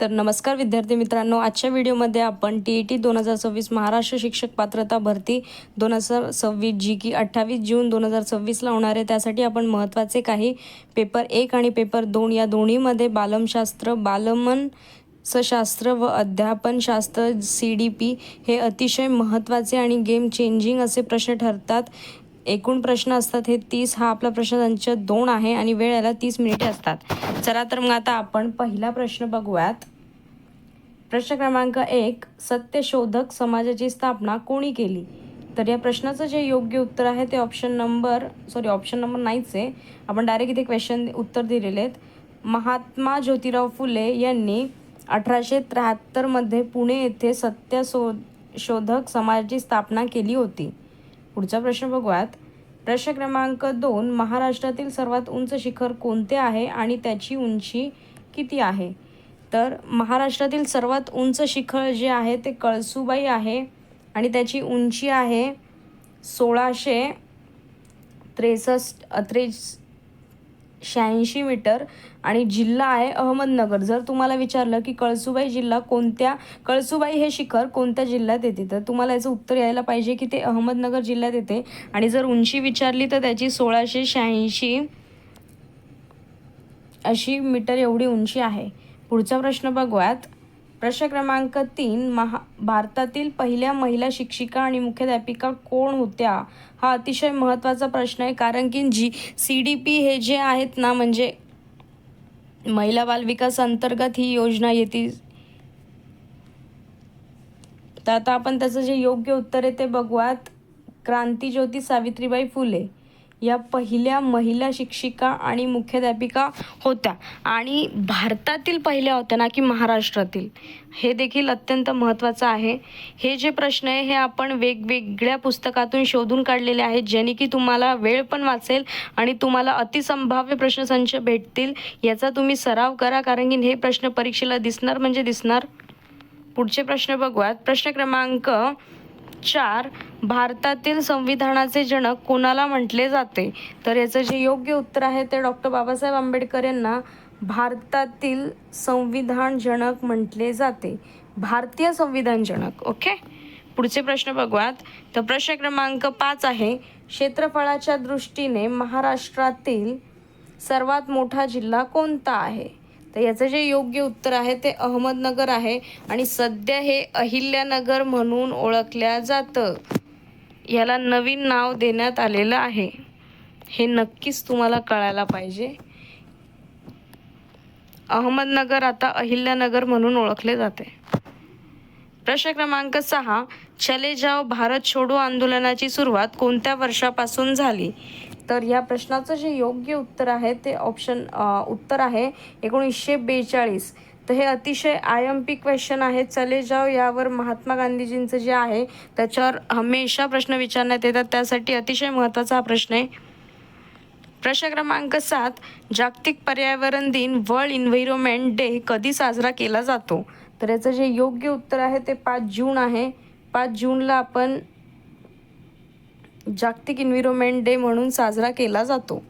तर नमस्कार विद्यार्थी मित्रांनो, आजच्या व्हिडिओमध्ये आपण TET 2026 महाराष्ट्र शिक्षक पात्रता भरती 2026 जी की 28 जून 2026ला होणार आहे, त्यासाठी आपण महत्त्वाचे काही पेपर 1 आणि पेपर 2 या दोन्हीमध्ये बालमशास्त्र, बालमनसशास्त्र व अध्यापनशास्त्र CDP हे अतिशय महत्त्वाचे आणि गेम चेंजिंग असे प्रश्न ठरतात. एकूण प्रश्न असतात हे 30. हा आपला प्रश्नसंच 2 आहे आणि वेळ याला 30 मिनिटे असतात. चला तर मग आता आपण पहिला प्रश्न बघूयात. प्रश्न क्रमांक 1, सत्यशोधक समाजाची स्थापना कोणी केली? तर या प्रश्नाचं जे योग्य उत्तर आहे ते ऑप्शन नंबर नाहीच आहे, आपण डायरेक्ट इथे क्वेश्चन उत्तर दिलेले आहेत. महात्मा ज्योतिराव फुले यांनी 1873 पुणे येथे सत्यशोधक समाजाची स्थापना केली होती. पुढचा प्रश्न बघूयात. प्रश्न क्रमांक 2, महाराष्ट्रातील सर्वात उंच शिखर कोणते आहे आणि त्याची उंची किती आहे? तर महाराष्ट्रातील सर्वात उंच शिखर जे आहे ते कळसूबाई आहे आणि त्याची उंची आहे 1686 मीटर आणि जिल्हा आहे अहमदनगर. जर तुम्हाला विचारलं की कळसूबाई हे शिखर कोणत्या जिल्ह्यात येते, तर तुम्हाला याचं उत्तर यायला पाहिजे की ते अहमदनगर जिल्ह्यात येते. आणि जर उंची विचारली तर त्याची 1686 अशी मीटर एवढी उंची आहे. पुढचा प्रश्न बघूयात. प्रश्न क्रमांक 3, भारतातील पहिल्या महिला शिक्षिका आणि मुख्याध्यापिका कोण होत्या? हा अतिशय महत्त्वाचा प्रश्न आहे, कारण की CDP हे जे आहेत ना, म्हणजे महिला बाल विकास अंतर्गत ही योजना येते. तर आता आपण त्याचं जे योग्य उत्तर आहे ते बघूयात. क्रांतीज्योती सावित्रीबाई फुले या पहिल्या महिला शिक्षिका आणि मुख्याध्यापिका होत्या आणि भारतातील पहिल्या होत्या, ना की महाराष्ट्रातील. हे देखील अत्यंत महत्त्वाचं आहे. हे जे प्रश्न आहे हे आपण वेगवेगळ्या पुस्तकातून शोधून काढलेले आहेत, ज्याने की तुम्हाला वेळ पण वाचेल आणि तुम्हाला अतिसंभाव्य प्रश्नसंच भेटतील. याचा तुम्ही सराव करा, कारण की हे प्रश्न परीक्षेला दिसणार म्हणजे दिसणार. पुढचे प्रश्न बघूयात. प्रश्न क्रमांक 4, भारतातील संविधानाचे जनक कोणाला म्हटले जाते? तर याचं जे योग्य उत्तर आहे ते डॉक्टर बाबासाहेब आंबेडकर यांना भारतातील संविधान जनक म्हटले जाते. भारतीय संविधान जनक. ओके. पुढचे प्रश्न बघूयात. तर प्रश्न क्रमांक 5 आहे, क्षेत्रफळाच्या दृष्टीने महाराष्ट्रातील सर्वात मोठा जिल्हा कोणता आहे? तर याचं जे योग्य उत्तर आहे ते अहमदनगर आहे आणि सध्या हे अहिल्यानगर म्हणून ओळखल्या जातं. याला नवीन नाव देण्यात आलेलं आहे. हे नक्कीच तुम्हाला कळायला पाहिजे. अहमदनगर आता अहिल्यानगर म्हणून ओळखले जाते. प्रश्न क्रमांक 6, चले जाओ भारत छोडो आंदोलनाची सुरुवात कोणत्या वर्षापासून झाली? तर या प्रश्नाचं जे योग्य उत्तर आहे ते उत्तर आहे 1942. तर हे अतिशय IMP क्वेश्चन आहे. चले जाओ यावर महात्मा गांधीजींचं जे आहे त्याच्यावर हमेशा प्रश्न विचारण्यात येतात, त्यासाठी अतिशय महत्त्वाचा हा प्रश्न आहे. प्रश्न क्रमांक 7, जागतिक पर्यावरण दिन वर्ल्ड एन्व्हायरमेंट डे कधी साजरा केला जातो? तर याचं जे योग्य उत्तर आहे ते 5 जून आहे. 5 जूनला आपण जागतिक एन्व्हायरमेंट डे म्हणून साजरा केला जातो.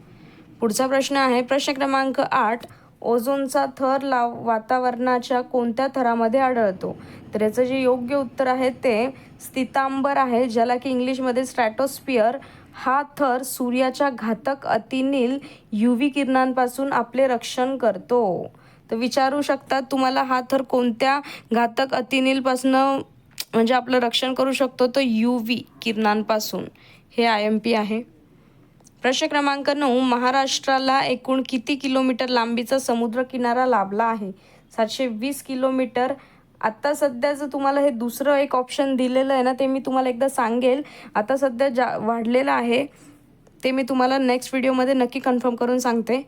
पुढचा प्रश्न आहे प्रश्न क्रमांक 8, ओझोनचा थर वातावरणाच्या कोणत्या थरामध्ये आढळतो? तर याचं जे योग्य उत्तर आहे ते स्थितांबर आहे, ज्याला की इंग्लिशमध्ये स्ट्रॅटोस्फिअर. हा थर सूर्याच्या घातक अतिनील UV किरणांपासून आपले रक्षण करतो. तर विचारू शकतात तुम्हाला हा थर कोणत्या घातक अतिनीलपासून म्हणजे आपलं रक्षण करू शकतो? तर UV किरणांपासून. हे IMP आहे. प्रश्न क्रमांक 9, महाराष्ट्राला एकूण किती किलोमीटर लांबीचा समुद्र किनारा लाभला आहे? 720 किलोमीटर. आता सध्याचं तुम्हाला हे दुसरं एक ऑप्शन दिलेलं आहे ना, ते मी तुम्हाला एकदा सांगेल. आता सध्या वाढलेलं आहे ते मी तुम्हाला नेक्स्ट व्हिडिओमध्ये नक्की कन्फर्म करून सांगते.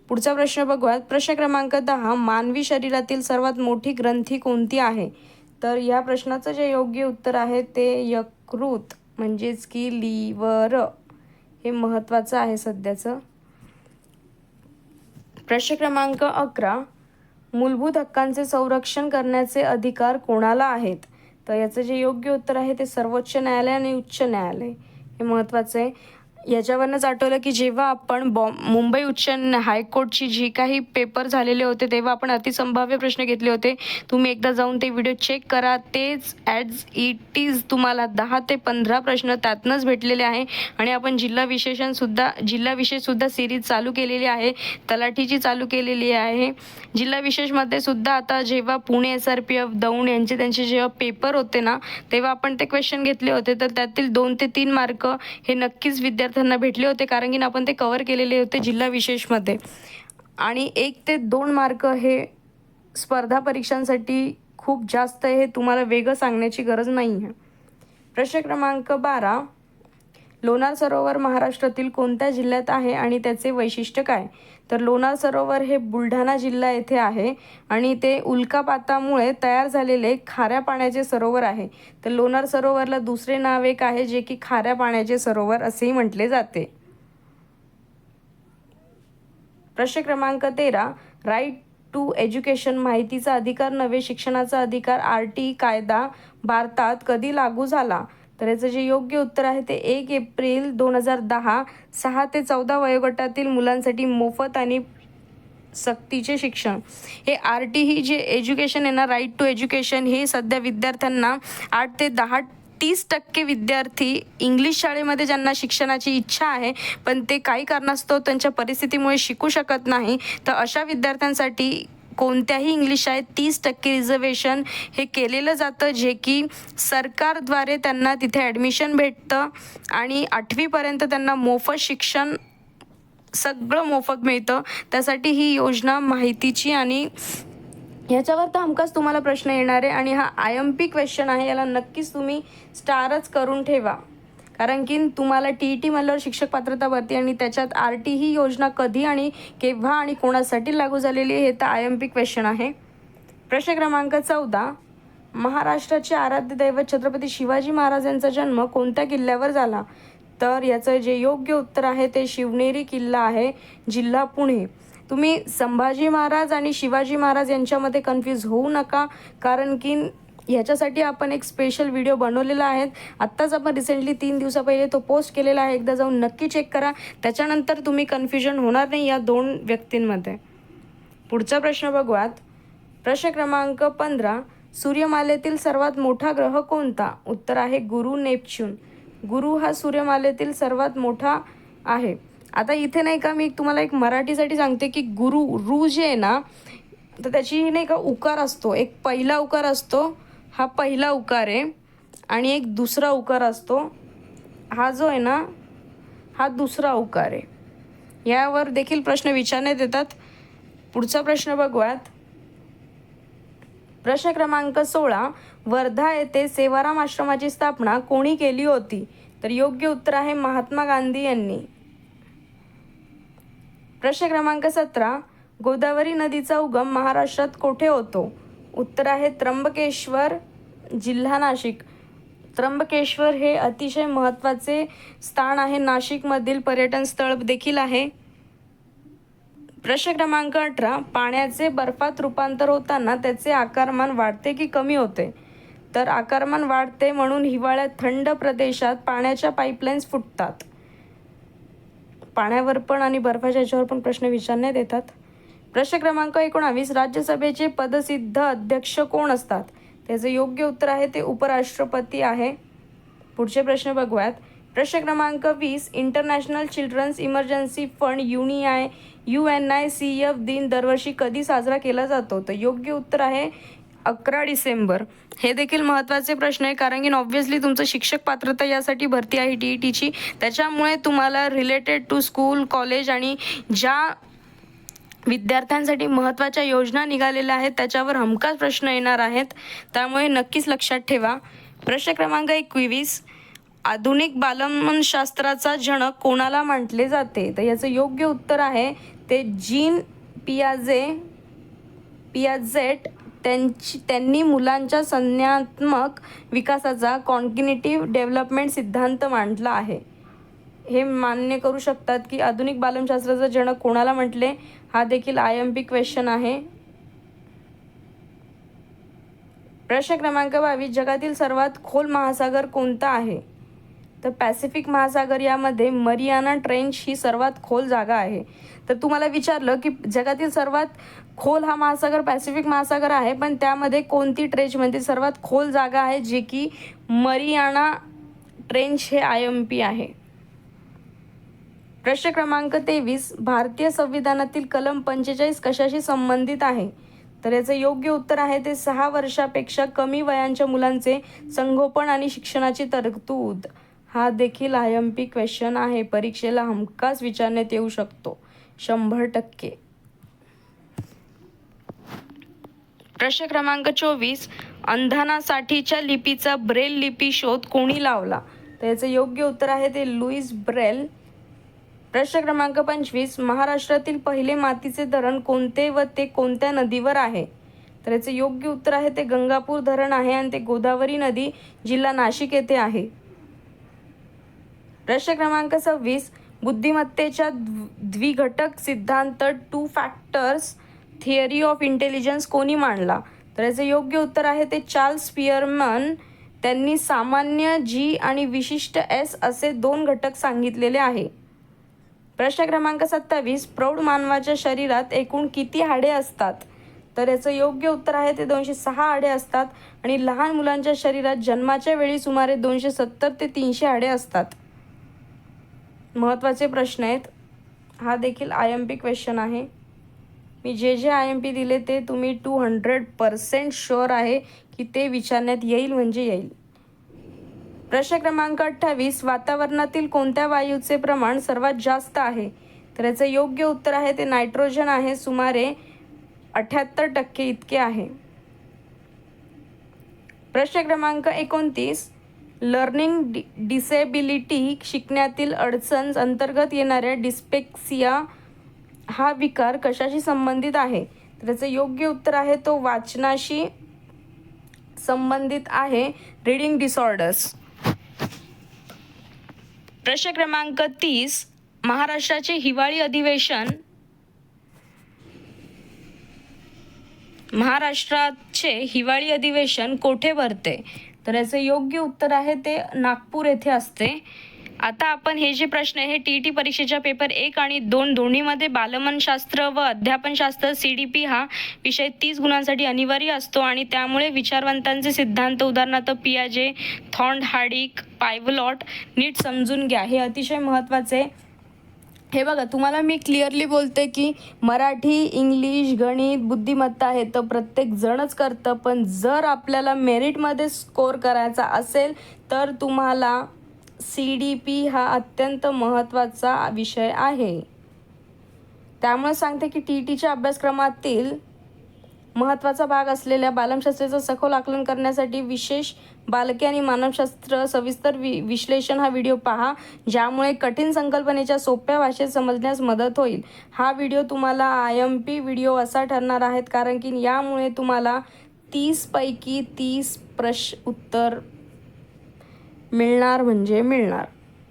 पुढचा प्रश्न बघूयात. प्रश्न क्रमांक 10, मानवी शरीरातील सर्वात मोठी ग्रंथी कोणती आहे? तर या प्रश्नाचं जे योग्य उत्तर आहे ते यकृत म्हणजेच की लिव्हर. हे महत्त्वाचं आहे सध्याचं. प्रश्न क्रमांक 11, मूलभूत हक्कांचे संरक्षण करण्याचे अधिकार कोणाला आहेत? तर याचं जे योग्य उत्तर आहे ते सर्वोच्च न्यायालय आणि उच्च न्यायालय. हे महत्त्वाचं आहे. याच्यावरनंच आठवलं की जेव्हा आपण मुंबई उच्च हायकोर्टची जी काही पेपर झालेले होते तेव्हा आपण अतिसंभाव्य प्रश्न घेतले होते. तुम्ही एकदा जाऊन ते व्हिडिओ चेक करा. तेच ॲज इट इज तुम्हाला 10 ते 15 प्रश्न त्यातनंच भेटलेले आहे. आणि आपण जिल्हा विशेषसुद्धा सिरीज चालू केलेली आहे. तलाठीची चालू केलेली आहे. जिल्हा विशेषमध्ये सुद्धा आता जेव्हा पुणे SRPF दौंड त्यांचे जेव्हा पेपर होते ना तेव्हा आपण ते क्वेश्चन घेतले होते. तर त्यातील 2 ते 3 मार्क हे नक्कीच विद्यार्थ्यांना भेटले होते, कारण की आपण ते कव्हर केलेले होते जिल्हा विशेषमध्ये. आणि 1 ते 2 मार्क हे स्पर्धा परीक्षांसाठी खूप जास्त आहे. हे तुम्हाला वेगळं सांगण्याची गरज नाही आहे. प्रश्न क्रमांक 12. लोणार सरोवर महाराष्ट्रातील कोणत्या जिल्ह्यात आहे आणि त्याचे वैशिष्ट्य काय? तर लोणार सरोवर हे बुलढाणा जिल्हा येथे आहे आणि ते उल्कापातामुळे तयार झालेले खाऱ्या पाण्याचे सरोवर आहे. तर लोणार सरोवरला दुसरे नाव एक आहे जे की खाऱ्या पाण्याचे सरोवर असेही म्हटले जाते. प्रश्न क्रमांक 13. राईट टू एज्युकेशन माहितीचा अधिकार नव्हे शिक्षणाचा अधिकार RT कायदा भारतात कधी लागू झाला? तर याचं जे योग्य उत्तर आहे ते 1 एप्रिल 2010. 6 ते 14 वयोगटातील मुलांसाठी मोफत आणि सक्तीचे शिक्षण. हे RT ही जे एज्युकेशन आहे ना, राईट टू एज्युकेशन, हे सध्या विद्यार्थ्यांना 8 ते 30% विद्यार्थी इंग्लिश शाळेमध्ये ज्यांना शिक्षणाची इच्छा आहे पण ते काही कारणास्तव त्यांच्या परिस्थितीमुळे शिकू शकत नाही, तर अशा विद्यार्थ्यांसाठी कोणत्याही इंग्लिश शाळेत 30% रिझर्वेशन हे केलेलं जातं, जे की सरकारद्वारे त्यांना तिथे ॲडमिशन भेटतं आणि 8वीपर्यंत त्यांना मोफत शिक्षण सगळं मोफत मिळतं. त्यासाठी ही योजना माहितीची आणि ह्याच्यावर तर हमखास तुम्हाला प्रश्न येणार आहे आणि हा IMP क्वेश्चन आहे. याला नक्कीच तुम्ही स्टारच करून ठेवा, कारण की तुम्हाला TET म्हणल्यावर शिक्षक पात्रता भरती आणि त्याच्यात RT ही योजना कधी आणि केव्हा आणि कोणासाठी लागू झालेली आहे हे तर IMP क्वेश्चन आहे. प्रश्न क्रमांक 14. महाराष्ट्राचे आराध्य दैवत छत्रपती शिवाजी महाराज यांचा जन्म कोणत्या किल्ल्यावर झाला? तर याचं जे योग्य उत्तर आहे ते शिवनेरी किल्ला आहे, जिल्हा पुणे. तुम्ही संभाजी महाराज आणि शिवाजी महाराज यांच्यामध्ये कन्फ्यूज होऊ नका, कारण की ह्याच्यासाठी आपण एक स्पेशल व्हिडिओ बनवलेला आहे. आत्ताच आपण रिसेंटली 3 दिवसा पहिले तो पोस्ट केलेला आहे. एकदा जाऊन नक्की चेक करा. त्याच्यानंतर तुम्ही कन्फ्युजन होणार नाही या 2 व्यक्तींमध्ये. पुढचा प्रश्न बघूयात. प्रश्न क्रमांक 15. सूर्यमालेतील सर्वात मोठा ग्रह कोणता? उत्तर आहे गुरु, नेपच्यून. गुरु हा सूर्यमालेतील सर्वात मोठा आहे. आता इथे नाही का मी तुम्हाला एक मराठीसाठी सांगते की रू जे आहे ना, तर त्याची नाही का उकार असतो. एक पहिला उकार असतो, हा पहिला उकार आहे, आणि एक दुसरा उकार असतो, हा जो आहे ना हा दुसरा उकार आहे. यावर देखील प्रश्न विचारण्यात येतात. पुढचा प्रश्न बघूयात. प्रश्न क्रमांक 16. वर्धा येथे सेवाराम आश्रमाची स्थापना कोणी केली होती? तर योग्य उत्तर आहे महात्मा गांधी यांनी. प्रश्न क्रमांक 17. गोदावरी नदीचा उगम महाराष्ट्रात कोठे होतो? उत्तर आहे त्र्यंबकेश्वर, जिल्हा नाशिक. त्र्यंबकेश्वर हे अतिशय महत्त्वाचे स्थान आहे, नाशिकमधील पर्यटन स्थळ देखील आहे. प्रश्न क्रमांक 18. पाण्याचे बर्फात रूपांतर होताना त्याचे आकारमान वाढते की कमी होते? तर आकारमान वाढते, म्हणून हिवाळ्यात थंड प्रदेशात पाण्याच्या पाईपलाईन्स फुटतात. पाण्यावर पण आणि बर्फाच्या ह्याच्यावर पण प्रश्न विचारण्यात येतात. प्रश्न क्रमांक 19. राज्यसभेचे पदसिद्ध अध्यक्ष कोण असतात? त्याचं योग्य उत्तर आहे ते उपराष्ट्रपती आहे. पुढचे प्रश्न बघूयात. प्रश्न क्रमांक 20. International children's emergency fund UNICEF दिन दरवर्षी कधी साजरा केला जातो? तर योग्य उत्तर आहे 11 डिसेंबर. हे देखील महत्त्वाचे प्रश्न आहे, कारण की ऑब्व्हियसली तुमचं शिक्षक पात्रता यासाठी भरती आहे TETची. त्याच्यामुळे तुम्हाला रिलेटेड टू स्कूल, कॉलेज आणि ज्या विद्यार्थ्यांसाठी महत्त्वाच्या योजना निघालेल्या आहेत त्याच्यावर हमखास प्रश्न येणार आहेत, त्यामुळे नक्कीच लक्षात ठेवा. प्रश्न क्रमांक 21. आधुनिक बालमनशास्त्राचा जनक कोणाला म्हटले जाते? तर याचं योग्य उत्तर आहे ते जीन पियाजेट. त्यांनी मुलांच्या संज्ञानात्मक विकासाचा कॉग्निटिव्ह डेव्हलपमेंट सिद्धांत मांडला आहे. हे मान्य करू शकतात की आधुनिक बालमनशास्त्राचा जनक कोणाला म्हटले? हा देखील IMP क्वेश्चन आहे. प्रश्न क्रमांक 22. जगातील सर्वात खोल महासागर कोणता आहे? तर पॅसिफिक महासागर यामध्ये मरियाना ट्रेंच ही सर्वात खोल जागा आहे. तर तुम्हाला विचारलं की जगातील सर्वात खोल हा महासागर पॅसिफिक महासागर आहे, पण त्यामध्ये कोणती ट्रेंच म्हणजे सर्वात खोल जागा आहे, जे की मरियाना ट्रेंच हे IMP आहे. प्रश्न क्रमांक 23, भारतीय संविधानातील कलम 45 कशाशी संबंधित आहे? तर याचं योग्य उत्तर आहे ते 6 वर्षापेक्षा कमी वयांच्या मुलांचे संगोपन आणि शिक्षणाची तरतूद. हा देखील IMP क्वेश्चन आहे, परीक्षेला हमखास विचारण्यात येऊ शकतो 100%. प्रश्न क्रमांक 24, अंधांसाठीच्या लिपीचा ब्रेल लिपी शोध कोणी लावला? तर याचं योग्य उत्तर आहे ते लुईस ब्रेल. प्रश्न क्रमांक 25, महाराष्ट्रातील पहिले मातीचे धरण कोणते व ते कोणत्या नदीवर आहे? तर याचं योग्य उत्तर आहे ते गंगापूर धरण आहे आणि ते गोदावरी नदी, जिल्हा नाशिक येथे आहे. प्रश्न क्रमांक 26, बुद्धिमत्तेच्या द्विघटक सिद्धांत 2 फॅक्टर्स थिअरी ऑफ इंटेलिजन्स कोणी मांडला? तर याचं योग्य उत्तर आहे ते चार्ल्स स्पियरमन. त्यांनी सामान्य G आणि विशिष्ट S असे 2 घटक सांगितलेले आहे. प्रश्न क्रमांक 27, प्रौढ मानवाच्या शरीरात एकूण किती हाडे असतात? तर याचं योग्य उत्तर आहे ते 206 हाडे असतात आणि लहान मुलांच्या शरीरात जन्माच्या वेळी सुमारे 270 ते 300 हाडे असतात. महत्त्वाचे प्रश्न आहेत. हा देखील IMP क्वेश्चन आहे. मी जे IMP दिले ते तुम्ही 200% शुअर आहे की ते विचारण्यात येईल म्हणजे येईल. प्रश्न क्रमांक 28, वातावरणातील कोणत्या वायूचे प्रमाण सर्वात जास्त आहे? तर याचं योग्य उत्तर आहे ते नायट्रोजन आहे, सुमारे 78% इतके आहे. प्रश्न क्रमांक 29, लर्निंग डिसेबिलिटी शिकण्यातील अडचण अंतर्गत येणाऱ्या डिस्पेक्सिया हा विकार कशाशी संबंधित आहे? तर त्याचं योग्य उत्तर आहे तो वाचनाशी संबंधित आहे, रीडिंग डिसऑर्डर्स. प्रश्न क्रमांक 30, महाराष्ट्राचे हिवाळी अधिवेशन कोठे भरते? तर याचे योग्य उत्तर आहे ते नागपूर येथे असते. आता आपण हे जे प्रश्न आहे हे TET परीक्षेच्या पेपर 1 आणि 2 दोन्हीमध्ये बालमनशास्त्र व अध्यापनशास्त्र CDP हा विषय 30 गुणांसाठी अनिवार्य असतो आणि त्यामुळे विचारवंतांचे सिद्धांत उदाहरणार्थ पियाजे, थॉर्नहार्डिक, पायव्हलॉट नीट समजून घ्या. हे अतिशय महत्त्वाचे. हे बघा, तुम्हाला मी क्लिअरली बोलते की मराठी, इंग्लिश, गणित, बुद्धिमत्ता हे तर प्रत्येक जणच करतं, पण जर आपल्याला मेरिटमध्ये स्कोर करायचा असेल तर तुम्हाला CDP हा अत्यंत महत्त्वाचा विषय आहे. त्यामुळे सांगते की TETच्या अभ्यासक्रमातील महत्त्वाचा भाग असलेल्या बालमशास्त्राचं सखोल आकलन करण्यासाठी विशेष बालके आणि मानवशास्त्र सविस्तर विश्लेषण हा व्हिडिओ पहा, ज्यामुळे कठीण संकल्पनेच्या सोप्या भाषेत समजण्यास मदत होईल. हा व्हिडिओ तुम्हाला IMP व्हिडिओ असा ठरणार आहेत कारण की यामुळे तुम्हाला 30 पैकी 30 प्रश्न उत्तर मिळणार म्हणजे मिळणार.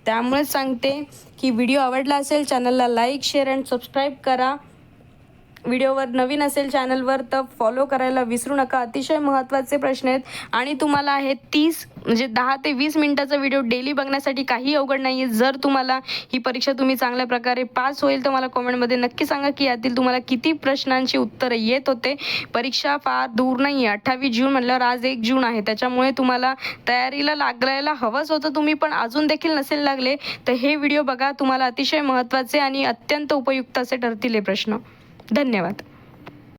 त्यामुळे सांगते की व्हिडिओ आवडला असेल चॅनलला लाईक, शेअर अँड सबस्क्राईब करा. व्हिडिओवर नवीन असेल चॅनलवर तर फॉलो करायला विसरू नका. अतिशय महत्त्वाचे प्रश्न आहेत आणि तुम्हाला हे 10 ते 20 मिनिटाचा व्हिडिओ डेली बघण्यासाठी काही अवघड नाही आहे. जर तुम्हाला ही परीक्षा तुम्ही चांगल्या प्रकारे पास होईल तर मला कॉमेंटमध्ये नक्की सांगा की यातील तुम्हाला किती प्रश्नांची उत्तरं येत होते. परीक्षा फार दूर नाही आहे. 28 जून म्हटल्यावर आज 1 जून आहे, त्याच्यामुळे तुम्हाला तयारीला लागायला हवंच होतं. तुम्ही पण अजून देखील नसेल लागले तर हे व्हिडिओ बघा. तुम्हाला अतिशय महत्त्वाचे आणि अत्यंत उपयुक्त असे ठरतील हे प्रश्न. धन्यवाद.